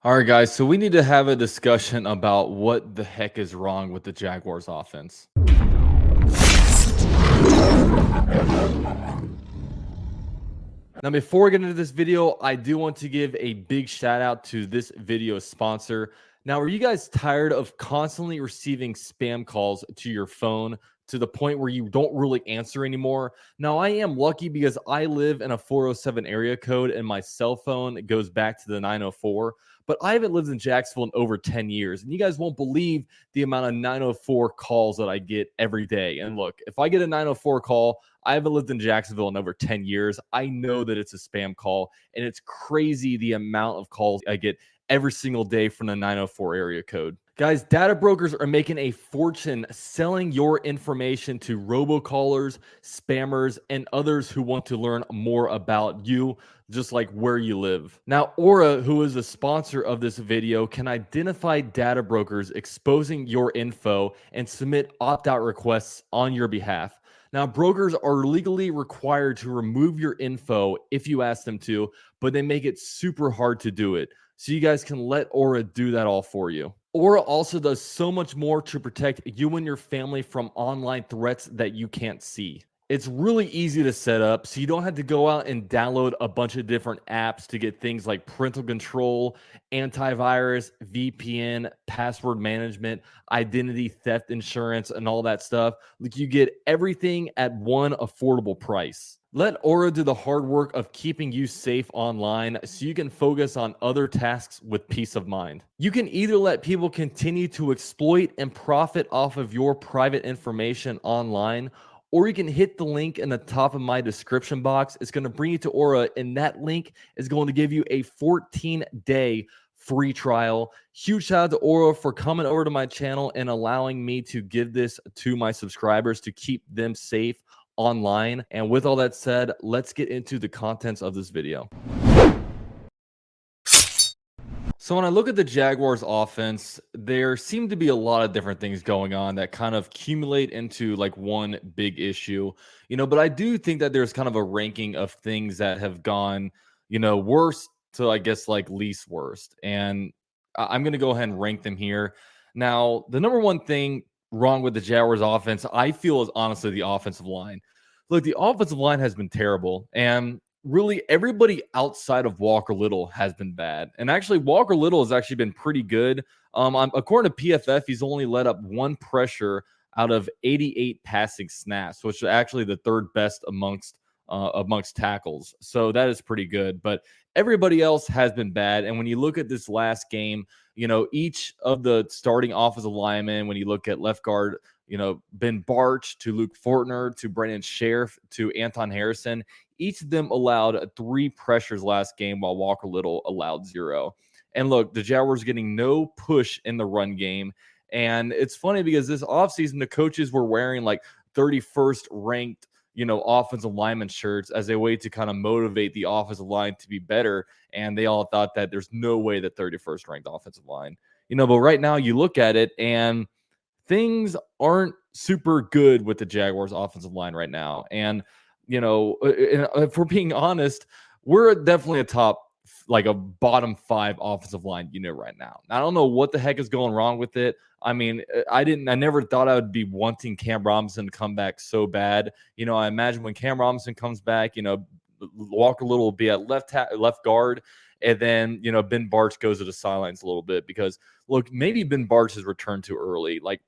All right, guys. So we need to have a discussion about what the heck is wrong with the Jaguars offense. Now, before we get into this video, I do want to give a big shout out to this video sponsor. Now, are you guys tired of constantly receiving spam calls to your phone to the point where you don't really answer anymore? Now, I am lucky because I live in a 407 area code and my cell phone goes back to the 904. But I haven't lived in Jacksonville in over 10 years. And you guys won't believe the amount of 904 calls that I get every day. And look, if I get a 904 call, I haven't lived in Jacksonville in over 10 years. I know that it's a spam call, and it's crazy the amount of calls I get every single day from the 904 area code. Guys, data brokers are making a fortune selling your information to robocallers, spammers, and others who want to learn more about you, just like where you live. Now, Aura, who is a sponsor of this video, can identify data brokers exposing your info and submit opt-out requests on your behalf. Now, brokers are legally required to remove your info if you ask them to, but they make it super hard to do it. So you guys can let Aura do that all for you. Aura also does so much more to protect you and your family from online threats that you can't see. It's really easy to set up, so you don't have to go out and download a bunch of different apps to get things like parental control, antivirus, VPN, password management, identity theft insurance, and all that stuff. Like, you get everything at one affordable price. Let Aura do the hard work of keeping you safe online so you can focus on other tasks with peace of mind. You can either let people continue to exploit and profit off of your private information online, or you can hit the link in the top of my description box. It's going to bring you to Aura, and that link is going to give you a 14-day free trial. Huge shout out to Aura for coming over to my channel and allowing me to give this to my subscribers to keep them safe online. And with all that said, let's get into the contents of this video. So when I look at the Jaguars offense, there seem to be a lot of different things going on that kind of accumulate into like one big issue, but I do think that there's kind of a ranking of things that have gone, worst to, I guess, like least worst. And I'm going to go ahead and rank them here. Now, the number one thing wrong with the Jaguars offense, I feel, is honestly the offensive line. Look, the offensive line has been terrible, and really everybody outside of Walker Little has been bad. And actually, Walker Little has actually been pretty good. According to PFF, he's only let up one pressure out of 88 passing snaps, which is actually the third best amongst tackles. So that is pretty good. But everybody else has been bad. And when you look at this last game, each of the starting offensive linemen, when you look at left guard, Ben Barch to Luke Fortner to Brennan Sheriff to Anton Harrison, each of them allowed 3 pressures last game, while Walker Little allowed 0. And look, the Jaguars getting no push in the run game. And it's funny because this offseason, the coaches were wearing like 31st ranked, offensive lineman shirts as a way to kind of motivate the offensive line to be better. And they all thought that there's no way that 31st ranked offensive line, but right now you look at it and things aren't super good with the Jaguars offensive line right now. And, if we're being honest, we're definitely a bottom 5 offensive line unit right now. I don't know what the heck is going wrong with it. I mean, I never thought I would be wanting Cam Robinson to come back so bad. I imagine when Cam Robinson comes back, Walker Little will be at left guard. And then, Ben Barch goes to the sidelines a little bit because, look, maybe Ben Barch has returned too early. Like,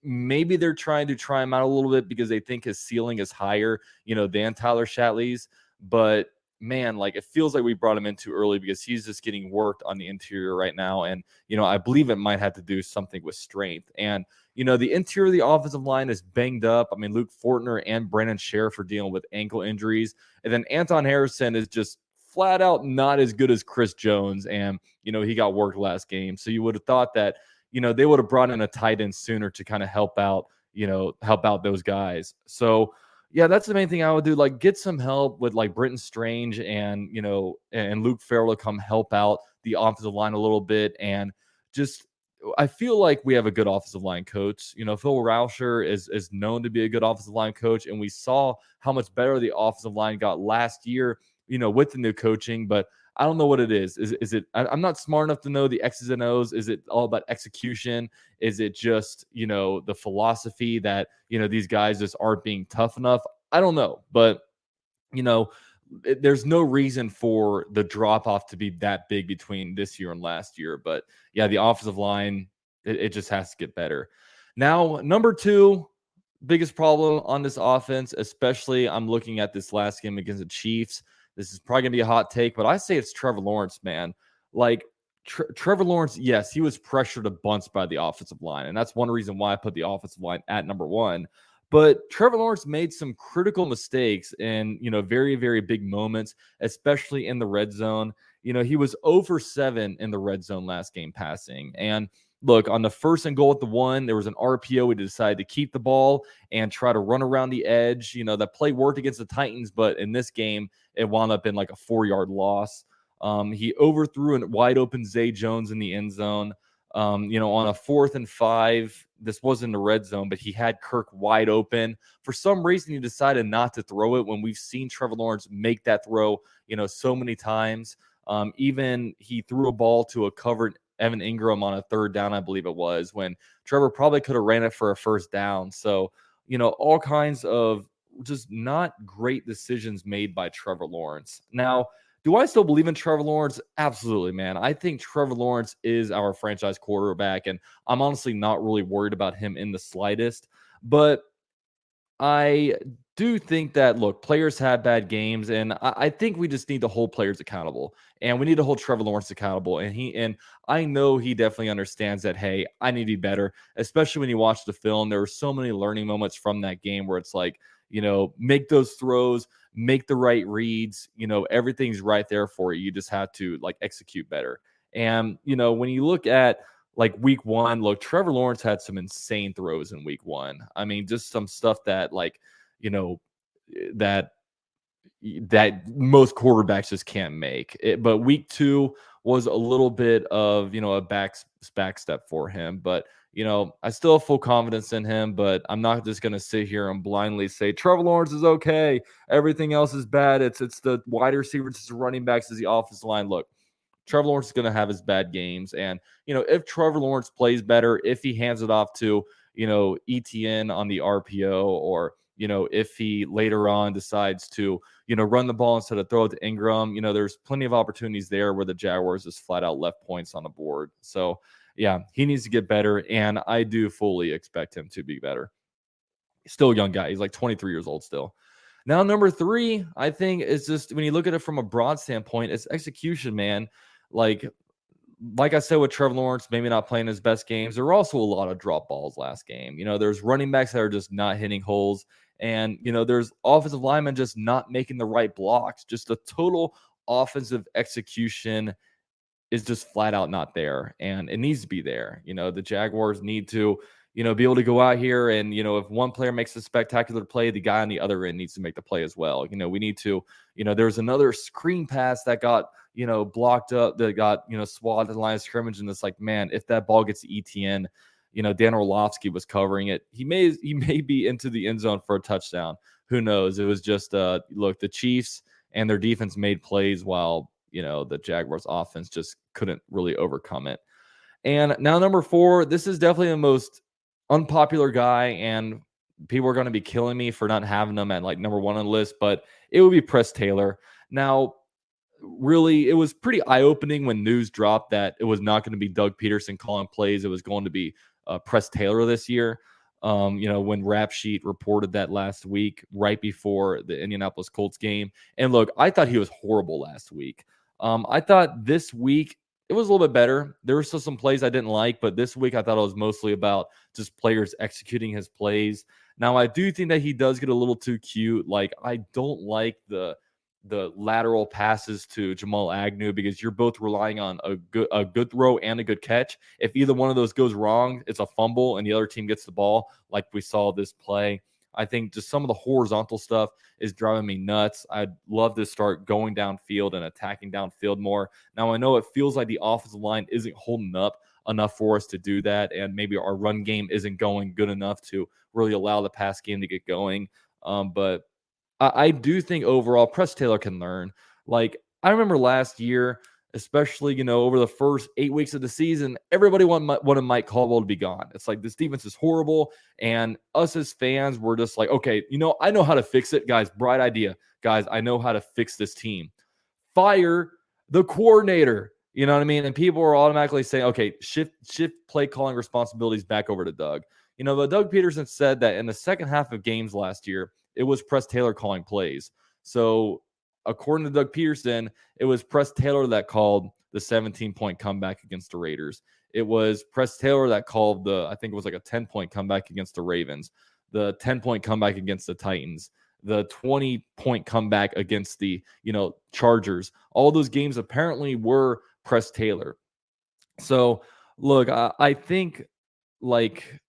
maybe they're trying to try him out a little bit because they think his ceiling is higher, than Tyler Shatley's. But man, like, it feels like we brought him in too early because he's just getting worked on the interior right now. And, I believe it might have to do something with strength. And, the interior of the offensive line is banged up. I mean, Luke Fortner and Brandon Sheriff are dealing with ankle injuries. And then Anton Harrison is just flat out not as good as Chris Jones. And, he got worked last game. So you would have thought that, they would have brought in a tight end sooner to kind of help out those guys. So, yeah, that's the main thing I would do. Like, get some help with like Britton Strange and, and Luke Farrell to come help out the offensive line a little bit. And just, I feel like we have a good offensive line coach. Phil Rauscher is known to be a good offensive line coach. And we saw how much better the offensive line got last year, with the new coaching. But I don't know what it is. Is it? I'm not smart enough to know the X's and O's. Is it all about execution? Is it just the philosophy that these guys just aren't being tough enough? I don't know, but you know, there's no reason for the drop off to be that big between this year and last year. But yeah, the offensive line, it just has to get better. Now, number two biggest problem on this offense, especially I'm looking at this last game against the Chiefs. This is probably gonna be a hot take, but I say it's Trevor Lawrence, man. Like Trevor Lawrence, yes, he was pressured a bunch by the offensive line, and that's one reason why I put the offensive line at number one. But Trevor Lawrence made some critical mistakes in, very, very big moments, especially in the red zone. He was over 7 in the red zone last game passing. And look, on the first and goal at the one, there was an RPO. We decided to keep the ball and try to run around the edge. That play worked against the Titans, but in this game, it wound up in like a 4-yard loss. He overthrew a wide open Zay Jones in the end zone. On a 4th and 5, this wasn't the red zone, but he had Kirk wide open. For some reason, he decided not to throw it when we've seen Trevor Lawrence make that throw, so many times. Even he threw a ball to a covered Evan Ingram on a 3rd down, I believe it was, when Trevor probably could have ran it for a 1st down. So, all kinds of just not great decisions made by Trevor Lawrence. Now, do I still believe in Trevor Lawrence? Absolutely, man. I think Trevor Lawrence is our franchise quarterback, and I'm honestly not really worried about him in the slightest. But I do think that, look, players have bad games, and I think we just need to hold players accountable, and we need to hold Trevor Lawrence accountable. And I know he definitely understands that. Hey, I need to be better, especially when you watch the film. There were so many learning moments from that game where it's like, make those throws, make the right reads. Everything's right there for you. You just have to like execute better. And when you look at like week one, look, Trevor Lawrence had some insane throws in week one. I mean, just some stuff that like, that most quarterbacks just can't make it. But week two was a little bit of, a back step for him. But, I still have full confidence in him, but I'm not just going to sit here and blindly say Trevor Lawrence is okay. Everything else is bad. It's the wide receivers, it's the running backs, it's the offensive line. Look, Trevor Lawrence is going to have his bad games. And, if Trevor Lawrence plays better, if he hands it off to, ETN on the RPO, or, if he later on decides to, run the ball instead of throw it to Ingram, there's plenty of opportunities there where the Jaguars just flat out left points on the board. So, yeah, he needs to get better. And I do fully expect him to be better. He's still a young guy. He's like 23 years old still. Now, number three, I think is just when you look at it from a broad standpoint, it's execution, man. Like I said with Trevor Lawrence, maybe not playing his best games. There were also a lot of drop balls last game. There's running backs that are just not hitting holes. And, there's offensive linemen just not making the right blocks. Just the total offensive execution is just flat out not there. And it needs to be there. The Jaguars need to, be able to go out here and, if one player makes a spectacular play, the guy on the other end needs to make the play as well. We need to, there's another screen pass that got, blocked up, that got, swatted at the line of scrimmage. And it's like, man, if that ball gets to ETN, Dan Orlovsky was covering it. He may be into the end zone for a touchdown. Who knows? It was just, look, the Chiefs and their defense made plays while, the Jaguars offense just couldn't really overcome it. And now number four, this is definitely the most unpopular guy, and people are going to be killing me for not having him at like number one on the list, but it would be Press Taylor. Now, really, it was pretty eye-opening when news dropped that it was not going to be Doug Peterson calling plays. It was going to be Press Taylor this year. When Rap Sheet reported that last week, right before the Indianapolis Colts game. And look, I thought he was horrible last week. I thought this week it was a little bit better. There were still some plays I didn't like, but this week I thought it was mostly about just players executing his plays. Now, I do think that he does get a little too cute. Like, I don't like the lateral passes to Jamal Agnew, because you're both relying on a good throw and a good catch. If either one of those goes wrong, it's a fumble and the other team gets the ball, like we saw this play. I think just some of the horizontal stuff is driving me nuts. I'd love to start going downfield and attacking downfield more. Now, I know it feels like the offensive line isn't holding up enough for us to do that, and maybe our run game isn't going good enough to really allow the pass game to get going. But I do think overall, Press Taylor can learn. Like, I remember last year, especially, over the first 8 weeks of the season, everybody wanted Mike Caldwell to be gone. It's like, this defense is horrible. And us as fans were just like, okay, I know how to fix it, guys. Bright idea. Guys, I know how to fix this team. Fire the coordinator. You know what I mean? And people are automatically saying, okay, shift play calling responsibilities back over to Doug. But Doug Peterson said that in the second half of games last year, it was Press Taylor calling plays. So according to Doug Peterson, it was Press Taylor that called the 17-point comeback against the Raiders. It was Press Taylor that called I think it was like a 10-point comeback against the Ravens, the 10-point comeback against the Titans, the 20-point comeback against the, Chargers. All those games apparently were Press Taylor. So, look, I think, like,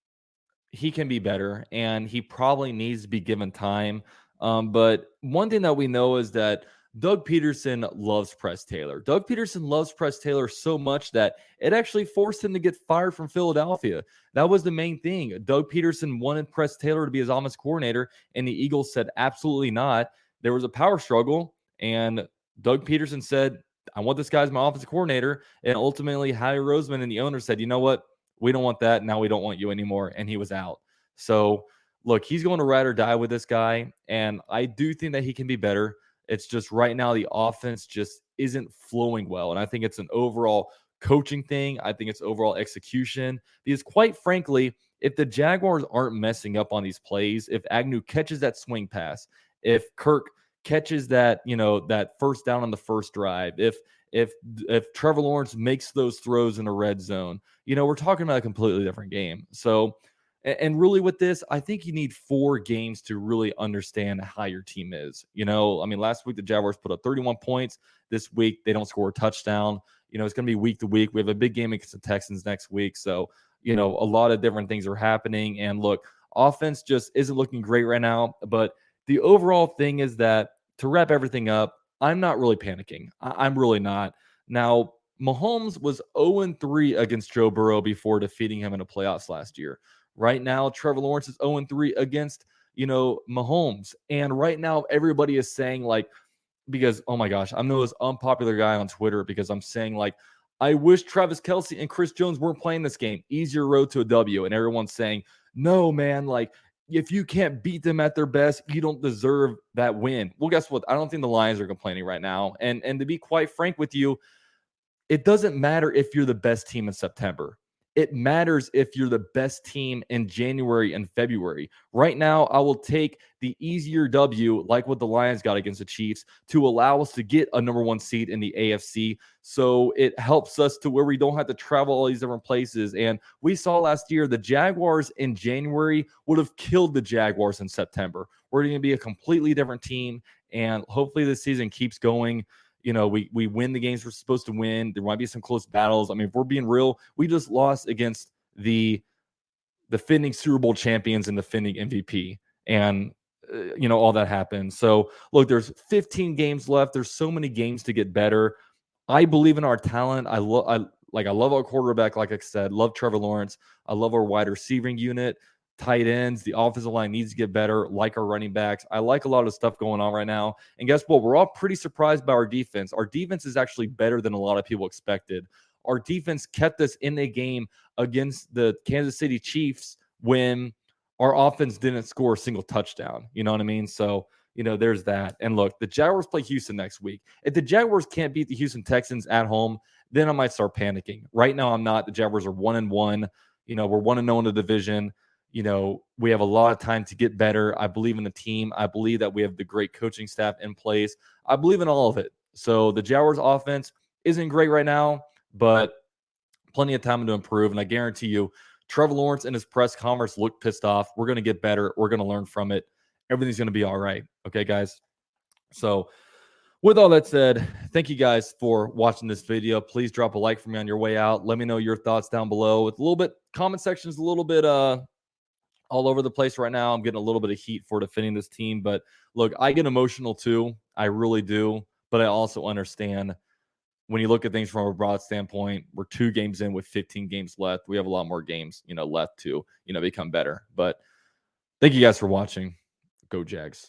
he can be better, and he probably needs to be given time. But one thing that we know is that Doug Peterson loves Press Taylor. Doug Peterson loves Press Taylor so much that it actually forced him to get fired from Philadelphia. That was the main thing. Doug Peterson wanted Press Taylor to be his offensive coordinator, and the Eagles said absolutely not. There was a power struggle, and Doug Peterson said, I want this guy as my offensive coordinator. And ultimately, Howie Roseman and the owner said, you know what? We don't want that. Now we don't want you anymore. And he was out. So, look, he's going to ride or die with this guy. And I do think that he can be better. It's just right now the offense just isn't flowing well. And I think it's an overall coaching thing. I think it's overall execution. Because quite frankly, if the Jaguars aren't messing up on these plays, if Agnew catches that swing pass, if Kirk catches that, that first down on the first drive, if Trevor Lawrence makes those throws in a red zone, we're talking about a completely different game. So, and really with this, I think you need 4 games to really understand how your team is. Last week the Jaguars put up 31 points. This week they don't score a touchdown. It's going to be week to week. We have a big game against the Texans next week. So, a lot of different things are happening. And look, offense just isn't looking great right now. But the overall thing is that, to wrap everything up, I'm not really panicking. I'm really not. Now, Mahomes was 0-3 against Joe Burrow before defeating him in the playoffs last year. Right now, Trevor Lawrence is 0-3 against, Mahomes. And right now, everybody is saying, like, because, oh my gosh, I'm the most unpopular guy on Twitter because I'm saying, like, I wish Travis Kelce and Chris Jones weren't playing this game. Easier road to a W. And everyone's saying, no, man, like, if you can't beat them at their best, you don't deserve that win. Well, guess what? I don't think the Lions are complaining right now. And to be quite frank with you, it doesn't matter if you're the best team in September. It matters if you're the best team in January and February. Right now, I will take the easier W, like what the Lions got against the Chiefs, to allow us to get a number 1 seed in the AFC. So it helps us to where we don't have to travel all these different places. And we saw last year the Jaguars in January would have killed the Jaguars in September. We're going to be a completely different team. And hopefully this season keeps going. We win the games we're supposed to win. There might be some close battles. If we're being real, we just lost against the defending Super Bowl champions and defending MVP. And, all that happened. So, look, there's 15 games left. There's so many games to get better. I believe in our talent. I love our quarterback, like I said. Love Trevor Lawrence. I love our wide receiving unit. Tight ends, the offensive line needs to get better, like our running backs. I like a lot of stuff going on right now. And guess what? We're all pretty surprised by our defense. Our defense is actually better than a lot of people expected. Our defense kept us in a game against the Kansas City Chiefs when our offense didn't score a single touchdown. You know what I mean? So, there's that. And look, the Jaguars play Houston next week. If the Jaguars can't beat the Houston Texans at home, then I might start panicking. Right now, I'm not. The Jaguars are 1-1. We're 1-0 in the division. We have a lot of time to get better. I believe in the team. I believe that we have the great coaching staff in place. I believe in all of it. So the Jaguars offense isn't great right now, but plenty of time to improve. And I guarantee you, Trevor Lawrence in his press conference looked pissed off. We're going to get better. We're going to learn from it. Everything's going to be all right. Okay, guys? So with all that said, thank you guys for watching this video. Please drop a like for me on your way out. Let me know your thoughts down below. It's a little bit, comment section's a little bit all over the place right now. I'm getting a little bit of heat for defending this team, but look, I get emotional too. I really do, but I also understand when you look at things from a broad standpoint, we're 2 games in with 15 games left. We have a lot more games, left to, become better. But thank you guys for watching. Go Jags.